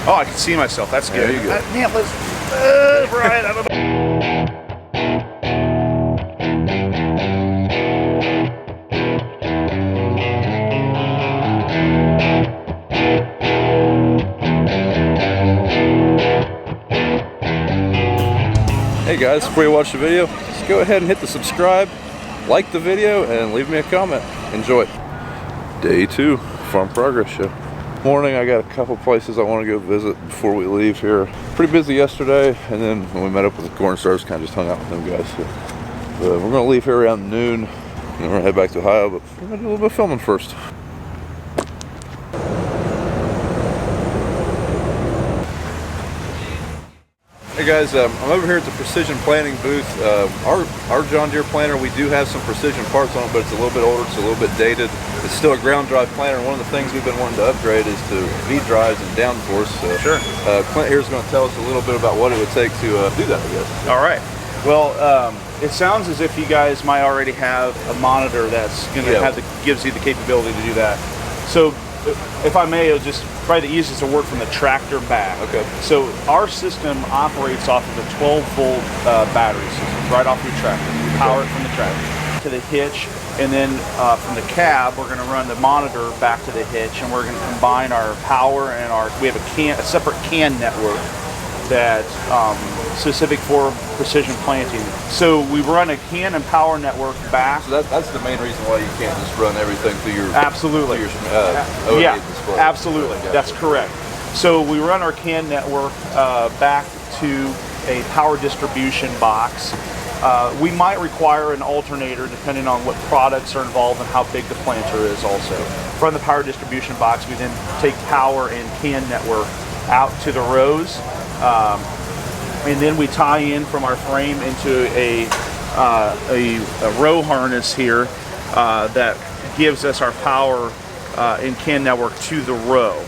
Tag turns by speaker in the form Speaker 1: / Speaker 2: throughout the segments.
Speaker 1: Oh, I can see myself. That's good.
Speaker 2: There you go.
Speaker 1: Man, let's Brian, I don't know.
Speaker 2: Hey guys, before you watch the video, just go ahead and hit the subscribe, like the video, and leave me a comment. Enjoy. Day 2, Farm Progress Show. Morning, I got a couple places I want to go visit before we leave here. Pretty busy yesterday, and then when we met up with the corn stars, kind of just hung out with them guys. So, we're going to leave here around noon, and we're going to head back to Ohio, but we're going to do a little bit of filming first. Hey guys, I'm over here at the Precision Planting booth. Our John Deere planter, we do have some precision parts on it, but it's a little bit older, it's a little bit dated. It's still a ground drive planter, and one of the things we've been wanting to upgrade is to V-drives and downforce. So,
Speaker 1: sure.
Speaker 2: Clint here is going to tell us a little bit about what it would take to do that, I guess.
Speaker 1: All right. Well, it sounds as if you guys might already have a monitor that's going to gives you the capability to do that. So, if I may, it'll just probably the easiest to work from the tractor back.
Speaker 2: Okay.
Speaker 1: So our system operates off of a 12-volt battery system, right off your tractor. You power it from the tractor to the hitch, and then from the cab, we're going to run the monitor back to the hitch, and we're going to combine our power and we have a separate CAN network that's specific for precision planting. So we run a CAN and power network back.
Speaker 2: So that's the main reason why you can't just run everything through your
Speaker 1: absolutely
Speaker 2: OA
Speaker 1: yeah
Speaker 2: display.
Speaker 1: Absolutely.
Speaker 2: Gotcha.
Speaker 1: That's correct. So we run our CAN network back to a power distribution box. We might require an alternator depending on what products are involved and how big the planter is also. From the power distribution box, we then take power and CAN network out to the rows. And then we tie in from our frame into a row harness here that gives us our power and CAN network to the row.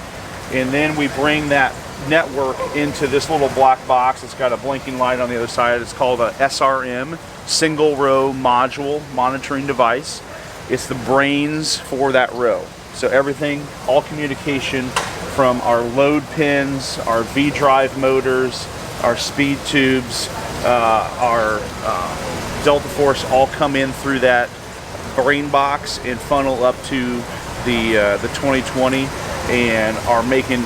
Speaker 1: And then we bring that network into this little black box. It's got a blinking light on the other side. It's called a SRM, single row module monitoring device. It's the brains for that row. So everything, all communication from our load pins, our V-drive motors, our speed tubes, our Delta Force all come in through that brain box and funnel up to the 2020, and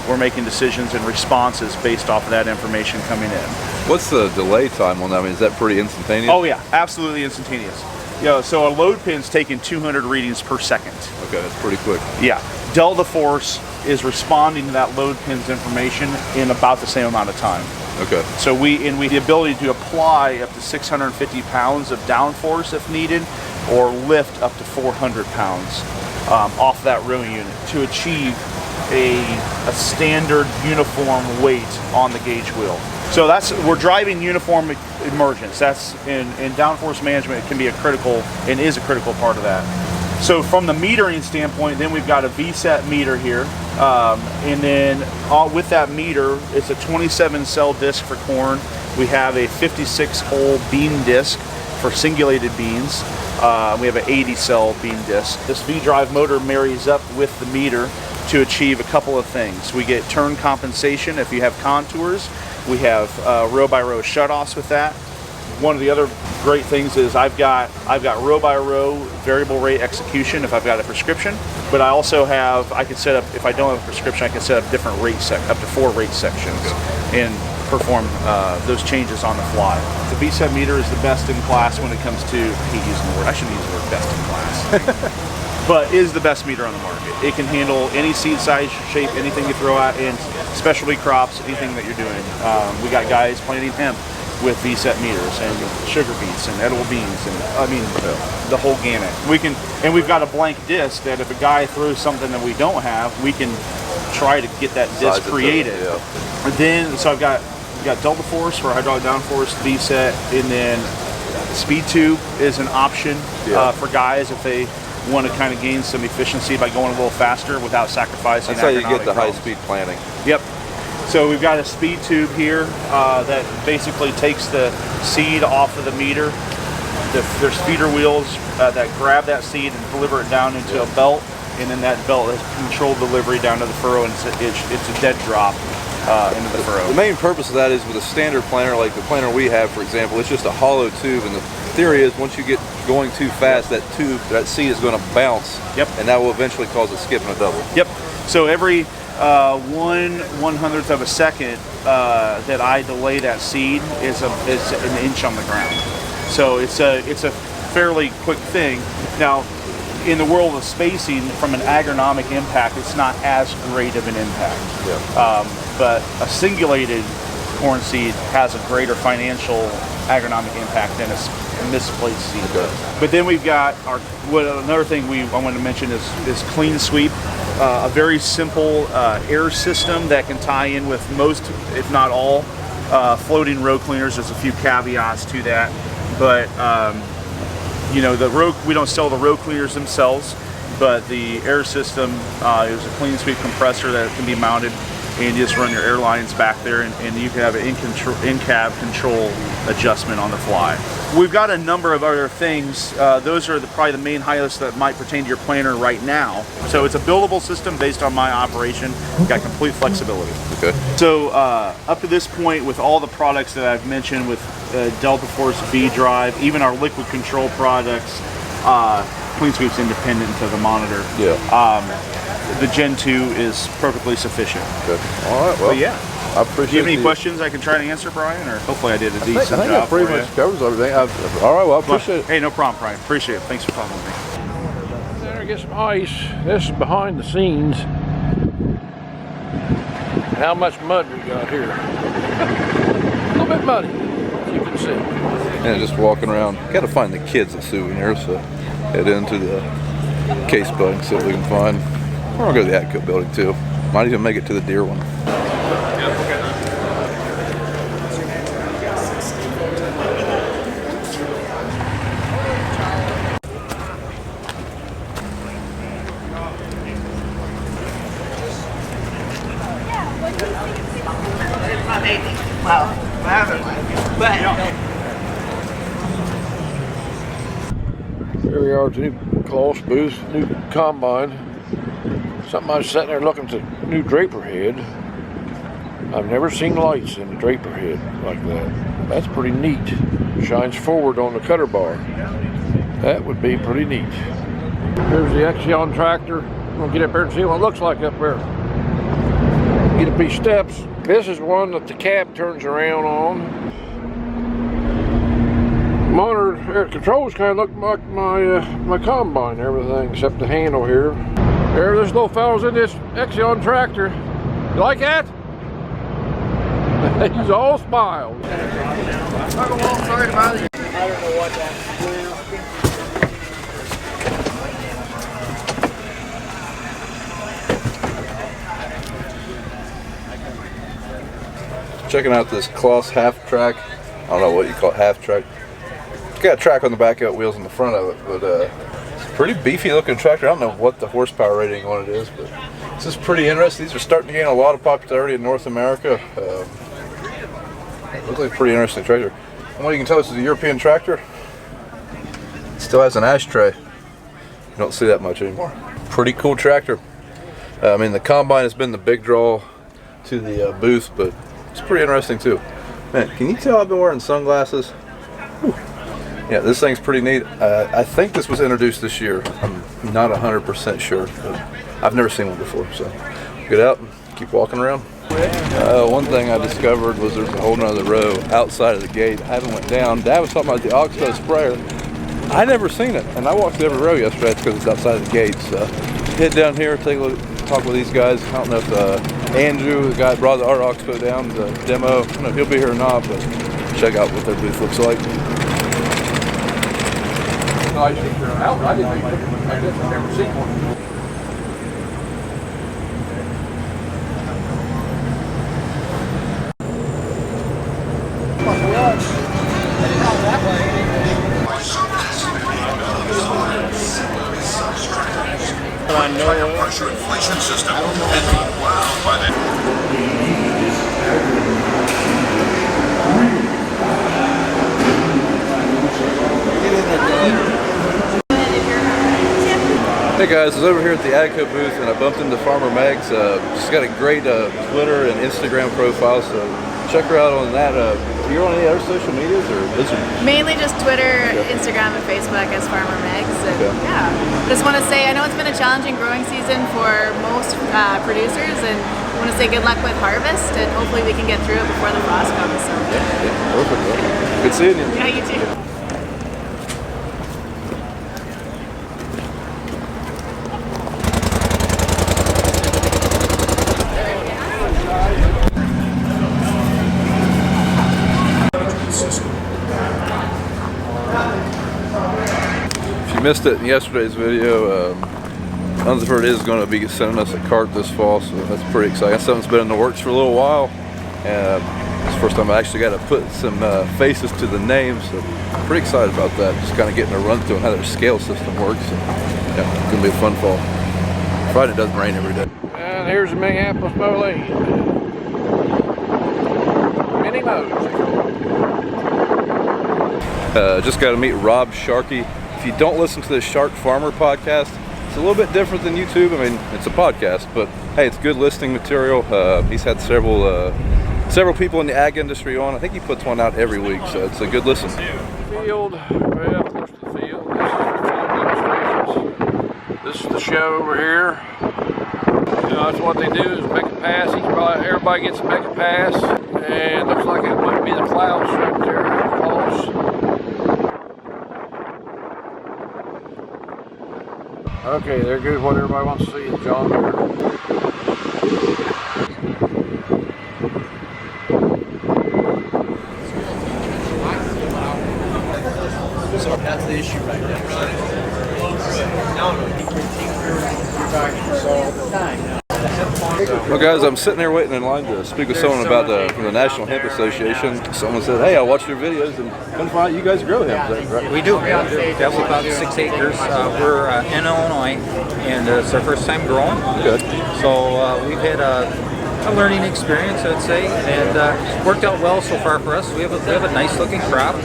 Speaker 1: we're making decisions and responses based off of that information coming in.
Speaker 2: What's the delay time on that? I mean, is that pretty instantaneous?
Speaker 1: Oh yeah, absolutely instantaneous. Yeah, so a load pin's taking 200 readings per second.
Speaker 2: Okay, that's pretty quick.
Speaker 1: Yeah, Delta Force is responding to that load pin's information in about the same amount of time.
Speaker 2: Okay.
Speaker 1: So we the ability to apply up to 650 pounds of downforce if needed, or lift up to 400 pounds off that row unit to achieve a standard uniform weight on the gauge wheel. So we're driving uniform emergence. That's in downforce management. It can be a critical and is a critical part of that. So from the metering standpoint, then we've got a VSET meter here, and then with that meter, it's a 27 cell disc for corn. We have a 56 hole bean disc for singulated beans. We have an 80 cell bean disc. This V-drive motor marries up with the meter to achieve a couple of things. We get turn compensation if you have contours. We have row by row shutoffs with that. One of the other great things is I've got row by row variable rate execution if I've got a prescription, but I also I can set up, if I don't have a prescription, I can set up different up to 4 rate sections and perform those changes on the fly. The VSET meter is the best in class when it comes to, I hate using the word, I shouldn't use the word best in class, but is the best meter on the market. It can handle any seed size, shape, anything you throw out in specialty crops, anything that you're doing. We got guys planting hemp with VSET meters and sugar beets and edible beans, and I mean the whole gamut. We've got a blank disc that if a guy throws something that we don't have, we can try to get that disc created. And then so I've got Delta Force for hydraulic downforce, VSET, and then speed tube is an option for guys if they want to kind of gain some efficiency by going a little faster without sacrificing.
Speaker 2: That's how you get the high-speed planting.
Speaker 1: Yep. So we've got a speed tube here that basically takes the seed off of the meter. There's feeder wheels that grab that seed and deliver it down into a belt, and then that belt has controlled delivery down to the furrow, and it's a dead drop. into the furrow.
Speaker 2: The main purpose of that is with a standard planer, like the planer we have, for example, it's just a hollow tube, and the theory is once you get going too fast, that seed is going to bounce, and that will eventually cause a skip and a double.
Speaker 1: Yep. So every 1/100th of a second that I delay that seed is an inch on the ground. So it's a fairly quick thing. Now, in the world of spacing, from an agronomic impact, it's not as great of an impact. But a singulated corn seed has a greater financial agronomic impact than a misplaced seed. But then we've got another thing I want to mention is clean sweep. A very simple air system that can tie in with most, if not all, floating row cleaners. There's a few caveats to that, but you know, we don't sell the row cleaners themselves, but the air system is a clean sweep compressor that can be mounted, and you just run your air lines back there, and you can have an in-cab control adjustment on the fly. We've got a number of other things. Those are probably the main highlights that might pertain to your planter right now. So it's a buildable system based on my operation. Got complete flexibility.
Speaker 2: Okay.
Speaker 1: So up to this point, with all the products that I've mentioned, with Delta Force V Drive, even our liquid control products, Clean Sweep's independent to the monitor. The Gen 2 is perfectly sufficient.
Speaker 2: Good. All right. Well,
Speaker 1: but yeah.
Speaker 2: I appreciate.
Speaker 1: Do you have any questions I can try to answer, Brian? Or hopefully I did a decent job.
Speaker 2: I think that pretty much covers everything. All right. Well, I appreciate it.
Speaker 1: Hey, no problem, Brian. Appreciate it. Thanks for talking with me.
Speaker 3: There, get some ice. This is behind the scenes. How much mud we got here? A little bit muddy, as you can see.
Speaker 2: And just walking around. Got to find the kids a souvenir, so head into the case bug and see what we can find. We're gonna go to the Atco building too. Might even make it to the deer one.
Speaker 3: Here we are at the new Closs booth, new combine. Something I was sitting there looking at the new draper head. I've never seen lights in the draper head like that. That's pretty neat. Shines forward on the cutter bar. That would be pretty neat. Here's the Exion tractor. I'm gonna get up there and see what it looks like up there. Get a piece of steps. This is one that the cab turns around on. Monitor air controls kind of look like my combine and everything, except the handle here. There, this little fellow's in this Exion tractor. You like that? He's all smiles.
Speaker 4: I don't know what that.
Speaker 2: Checking out this Closs half track. I don't know what you call it, half track. It's got a track on the back of it, wheels on the front of it, but it's a pretty beefy looking tractor. I don't know what the horsepower rating on it is, but this is pretty interesting. These are starting to gain a lot of popularity in North America. It looks like a pretty interesting tractor. From what you can tell, this is a European tractor. It still has an ashtray. You don't see that much anymore. Pretty cool tractor. I mean, the combine has been the big draw to the booth, but it's pretty interesting too. Man, can you tell I've been wearing sunglasses? Whew. Yeah, this thing's pretty neat. I think this was introduced this year. I'm not 100% sure, but I've never seen one before. So get out and keep walking around. One thing I discovered was there's a whole nother row outside of the gate. I haven't went down. Dad was talking about the Oxbow sprayer. I never seen it, and I walked every row yesterday. It's because it's outside of the gate. So head down here, take a look, talk with these guys. I don't know if Andrew, the guy that brought our Oxbow down, the demo, I don't know if he'll be here or not, but check out what their booth looks like.
Speaker 3: I didn't I've never seen one.
Speaker 5: Pressure inflation system and being wowed by that.
Speaker 2: Hey guys, I was over here at the AGCO booth and I bumped into Farmer Meg's. She's got a great Twitter and Instagram profile, so check her out on that. You're on any other social medias, or is it?
Speaker 6: Mainly just Twitter, Instagram, and Facebook as Farmer Megs. And yeah, just want to say I know it's been a challenging growing season for most producers, and I want to say good luck with harvest, and hopefully we can get through it before the frost comes. So.
Speaker 2: Yeah, perfect. Good seeing you.
Speaker 6: Yeah, you too.
Speaker 2: If you missed it in yesterday's video, Huntsford is going to be sending us a cart this fall, so that's pretty exciting. Something's been in the works for a little while, and it's the first time I actually got to put some faces to the names, so I'm pretty excited about that. Just kind of getting a run through on how their scale system works. So, yeah, it's going to be a fun fall. Friday doesn't rain every day.
Speaker 3: And here's the Minneapolis Mole. Mini Mo's.
Speaker 2: Just got to meet Rob Sharkey. If you don't listen to the Shark Farmer podcast, it's a little bit different than YouTube. I mean, it's a podcast, but hey, it's good listening material. He's had several people in the ag industry on. I think he puts one out every week, so it's a good listen.
Speaker 3: Field, well, close to the field. This is the show over here. You know, that's what they do is make a pass. Everybody gets to make a pass, and looks like it might be the clouds right there close. Okay, there goes what everybody wants to see, the John Deere.
Speaker 4: That's the issue right there.
Speaker 2: Well guys, I'm sitting here waiting in line to speak with someone about from the National Hemp Association. Someone said, hey, I watched your videos and come find out you guys grow hemp, right?
Speaker 7: We do. Yeah, we have about 6 acres. We're in Illinois, and it's our first time growing.
Speaker 2: Good.
Speaker 7: So we've had a learning experience, I'd say, and it's worked out well so far for us. We have a nice looking crop. We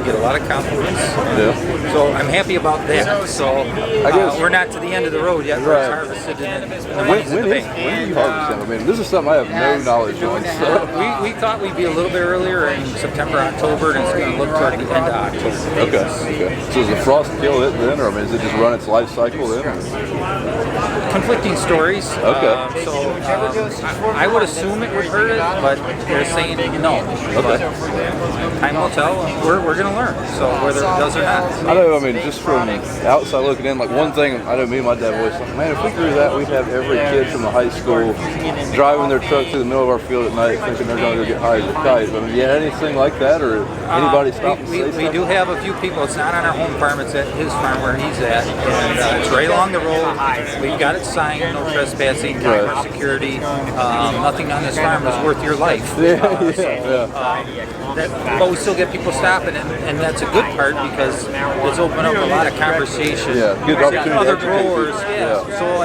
Speaker 7: get a lot of compliments.
Speaker 2: Yeah.
Speaker 7: So I'm happy about that. So
Speaker 2: I guess
Speaker 7: we're not to the end of the road yet. We're harvested and the money's in the bank.
Speaker 2: When do you harvest them? I mean, this is something I have no knowledge on. So.
Speaker 7: We thought we'd be a little bit earlier in September, October, and it's going to look toward the end of October.
Speaker 2: Okay. So does the frost kill it then, or I mean, does it just run its life cycle then?
Speaker 7: Conflicting stories.
Speaker 2: Okay.
Speaker 7: I would assume it would hurt it, but they're saying no.
Speaker 2: Okay.
Speaker 7: Time will tell, and we're going to learn. So whether it does or not.
Speaker 2: I know. I mean, just from outside looking in, like one thing I know, me and my dad always like, man, if we grew that, we'd have every kid from the high school driving their truck to the middle of our field at night, thinking they're going to go get hired as a kite. I mean, yeah, anything like that, or anybody stop and say something?
Speaker 7: We do have a few people. It's not on our home farm. It's at his farm where he's at, and it's right along the road. We've got it signed, no trespassing, camera security. Nothing on this farm is worth your life. But we still get people stopping, and that's a good part because it's opened up a lot of conversation.
Speaker 2: Yeah, good opportunity.
Speaker 7: Other growers. So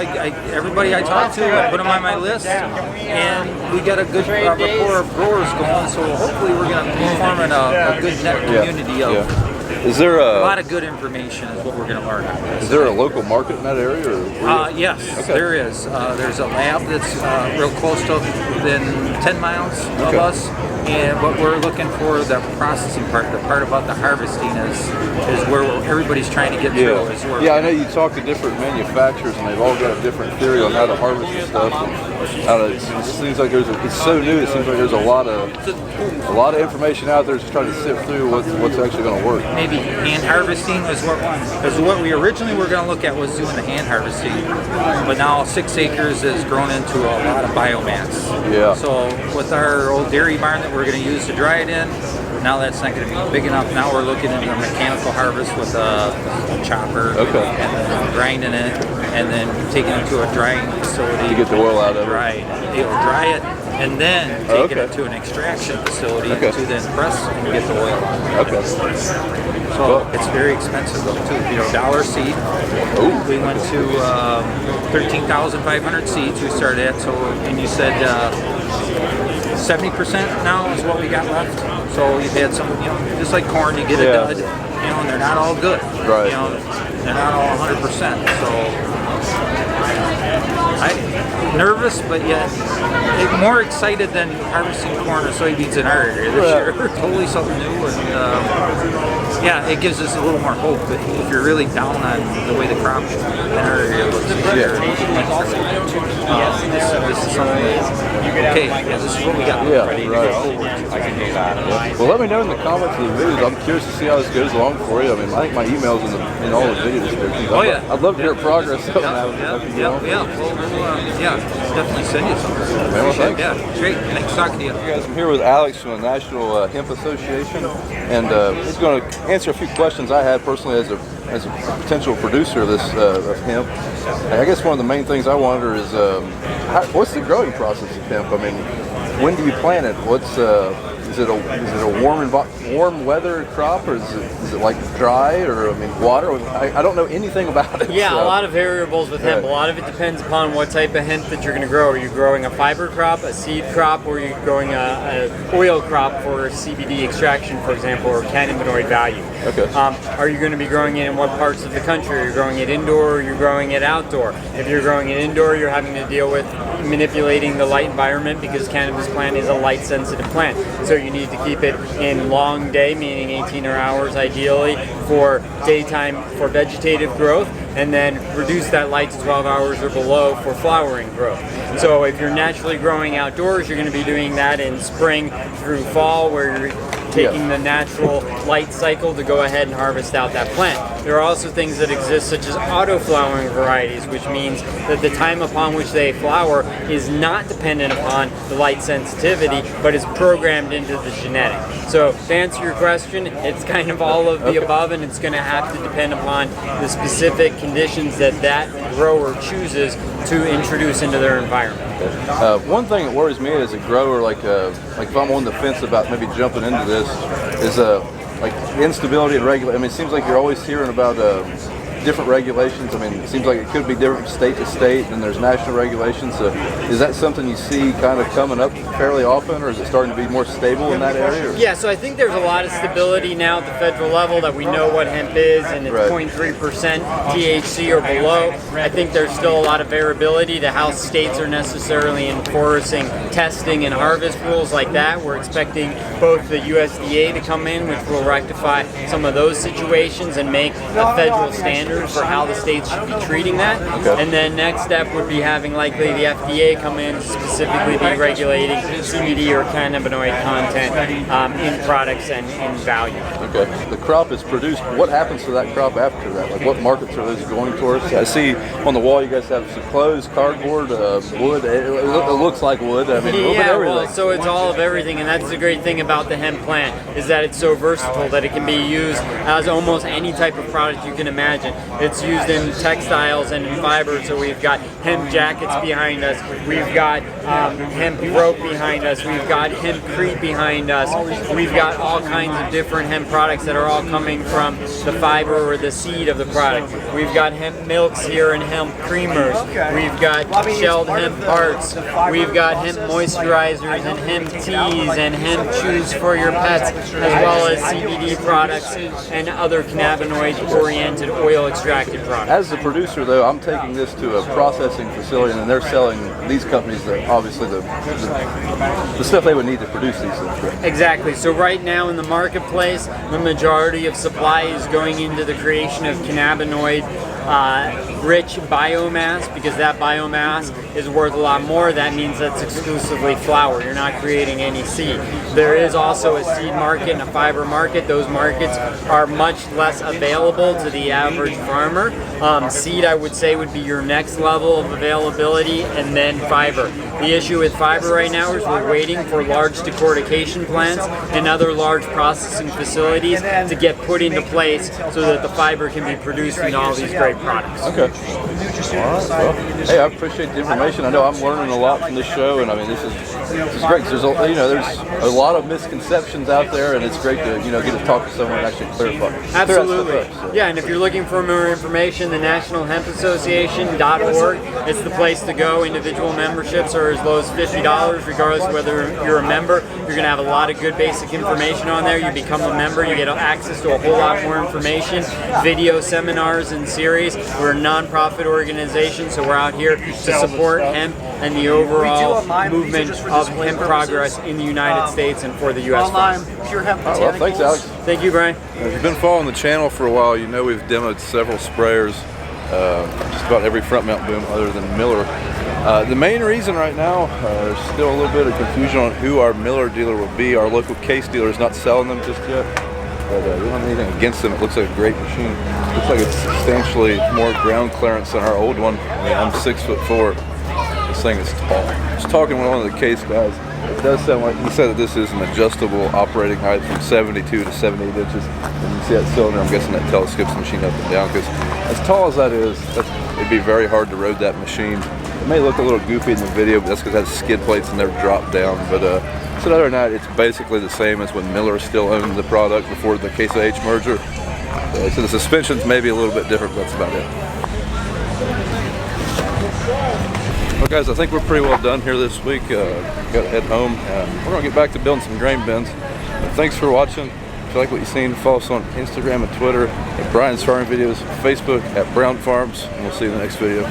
Speaker 7: everybody I talk to, I put them on my list, and we got a good rapport of growers going. So hopefully we're going to be forming a good net community of.
Speaker 2: Is there
Speaker 7: a lot of good information is what we're going to learn out of this.
Speaker 2: Is there a local market in that area? Or
Speaker 7: yes, there is. There's a lab that's real close to within 10 miles of us. And what we're looking for, the processing part, the part about the harvesting is where everybody's trying to get through.
Speaker 2: I know you talk to different manufacturers and they've all got a different theory on how to harvest and stuff. And it seems like it's so new. It seems like there's a lot of information out there just trying to sift through what's actually going to work.
Speaker 7: Maybe hand harvesting is what we originally were going to look at, was doing the hand harvesting, but now 6 acres is grown into a lot of biomass.
Speaker 2: Yeah.
Speaker 7: So with our old dairy barn that we're going to use to dry it in, now that's not going to be big enough. Now we're looking at a mechanical harvest with a chopper, and then grinding it, and then taking it to a drying facility
Speaker 2: to get the oil out of it.
Speaker 7: Right. It'll dry it, and then taking it to an extraction facility to then press and get the oil out.
Speaker 2: Okay.
Speaker 7: So it's very expensive though too. Dollar seed. We went to 13,500 seeds we started at. So, and you said 70% now is what we got left. So you've had some, just like corn, you get a dud, and they're not all good.
Speaker 2: Right.
Speaker 7: They're not all 100%. So I'm nervous, but yet more excited than harvesting corn or soybeans in our area this year. Totally something new, and yeah, it gives us a little more hope. But if you're really down on the way the crop in our area looks this year, this is something that, okay, yeah, this is what we got ready to go forward.
Speaker 2: Well, let me know in the comments of the videos. I'm curious to see how this goes along for you. I mean, I think my email's in all the video descriptions.
Speaker 7: Oh yeah,
Speaker 2: I'd love to hear progress.
Speaker 7: Yeah, definitely send you something.
Speaker 2: Well, thanks.
Speaker 7: Yeah, great. Thanks talking to you.
Speaker 2: Hey guys, I'm here with Alex from the National Hemp Association, and he's going to answer a few questions I had personally as a potential producer of this of hemp. I guess one of the main things I wonder is what's the growing process of hemp? I mean, when do you plant it? Is it a warm weather crop, or is it like dry, or I mean water? I don't know anything about it.
Speaker 8: Yeah,
Speaker 2: so.
Speaker 8: A lot of variables with hemp. A lot of it depends upon what type of hemp that you're going to grow. Are you growing a fiber crop, a seed crop, or are you growing a oil crop for CBD extraction, for example, or cannabinoid value?
Speaker 2: Okay.
Speaker 8: Are you going to be growing it in what parts of the country? Are you growing it indoor, or are you growing it outdoor? If you're growing it indoor, you're having to deal with manipulating the light environment because cannabis plant is a light sensitive plant. So you need to keep it in long day, meaning 18 hours ideally for daytime for vegetative growth, and then reduce that light to 12 hours or below for flowering growth. So if you're naturally growing outdoors, you're going to be doing that in spring through fall, where you're taking the natural light cycle to go ahead and harvest out that plant. There are also things that exist such as auto-flowering varieties, which means that the time upon which they flower is not dependent upon the light sensitivity, but is programmed into the genetic. So to answer your question, it's kind of all of the above, and it's going to have to depend upon the specific conditions that grower chooses to introduce into their environment.
Speaker 2: One thing that worries me as a grower, like if I'm on the fence about maybe jumping into this, is like instability and regulation. I mean, it seems like you're always hearing about different regulations. I mean, it seems like it could be different state to state, and there's national regulations. So is that something you see kind of coming up fairly often, or is it starting to be more stable in that area? Or?
Speaker 8: Yeah, so I think there's a lot of stability now at the federal level that we know what hemp is, and it's 0.3% THC or below. I think there's still a lot of variability to how states are necessarily enforcing testing and harvest rules like that. We're expecting both the USDA to come in, which will rectify some of those situations and make a federal standard for how the states should be treating that. Okay. And then next step would be having likely the FDA come in to specifically be regulating CBD or cannabinoid content in products and in value.
Speaker 2: Okay. The crop is produced. What happens to that crop after that? Like what markets are those going towards? I see on the wall you guys have some clothes, cardboard, wood. It looks like wood. I mean, a little bit everything.
Speaker 8: Well, so it's all of everything, and that's the great thing about the hemp plant is that it's so versatile that it can be used as almost any type of product you can imagine. It's used in textiles and in fiber, so we've got hemp jackets behind us, we've got hemp rope behind us, we've got hempcrete behind us, we've got all kinds of different hemp products that are all coming from the fiber or the seed of the product. We've got hemp milks here and hemp creamers, we've got shelled hemp hearts, we've got hemp moisturizers and hemp teas and hemp chews for your pets, as well as CBD products and other cannabinoid-oriented oil extracted products.
Speaker 2: As a producer, though, I'm taking this to a processing facility, and then they're selling these companies obviously the stuff they would need to produce these things.
Speaker 8: Exactly. So right now in the marketplace, the majority of supply is going into the creation of cannabinoid rich biomass, because that biomass is worth a lot more. That means that's exclusively flower. You're not creating any seed. There is also a seed market and a fiber market. Those markets are much less available to the average farmer. Seed, I would say, would be your next level of availability, and then fiber. The issue with fiber right now is we're waiting for large decortication plants and other large processing facilities to get put into place so that the fiber can be produced into all these great products.
Speaker 2: Okay. All right. Well, hey, I appreciate the information. I know I'm learning a lot from this show, and I mean, this is It's great 'cause there's a lot of misconceptions out there, and it's great to get to talk to someone and actually clarify.
Speaker 8: Absolutely. Yeah, and if you're looking for more information, the National Hemp Association.org is the place to go. Individual memberships are as low as $50, regardless of whether you're a member. You're going to have a lot of good basic information on there. You become a member, you get access to a whole lot more information, video seminars and series. We're a non-profit organization, so we're out here to support hemp and the overall movement of hemp progress in the United States and for the U.S. farm.
Speaker 4: Pure hemp
Speaker 2: Well, thanks, Alex.
Speaker 8: Thank you, Brian.
Speaker 2: If you've been following the channel for a while, you know we've demoed several sprayers, just about every front mount boom other than Miller. The main reason right now, there's still a little bit of confusion on who our Miller dealer will be. Our local case dealer is not selling them just yet, but we don't have anything against them. It looks like a great machine. Looks like it's substantially more ground clearance than our old one. I mean, I'm 6'4". This thing is tall. I was talking with one of the case guys. It does sound like, he said that this is an adjustable operating height from 72 to 78 inches. And you see that cylinder, I'm guessing that telescopes the machine up and down, because as tall as that is, it'd be very hard to road that machine. It may look a little goofy in the video, but that's because it has skid plates and they're dropped down. But so other than that, it's basically the same as when Miller still owned the product before the Case IH merger. So the suspension's maybe a little bit different, but that's about it. Well guys, I think we're pretty well done here this week. Got to head home. We're going to get back to building some grain bins. But thanks for watching. If you like what you've seen, follow us on Instagram and Twitter at Brian's Farming Videos, Facebook at Brown Farms, and we'll see you in the next video.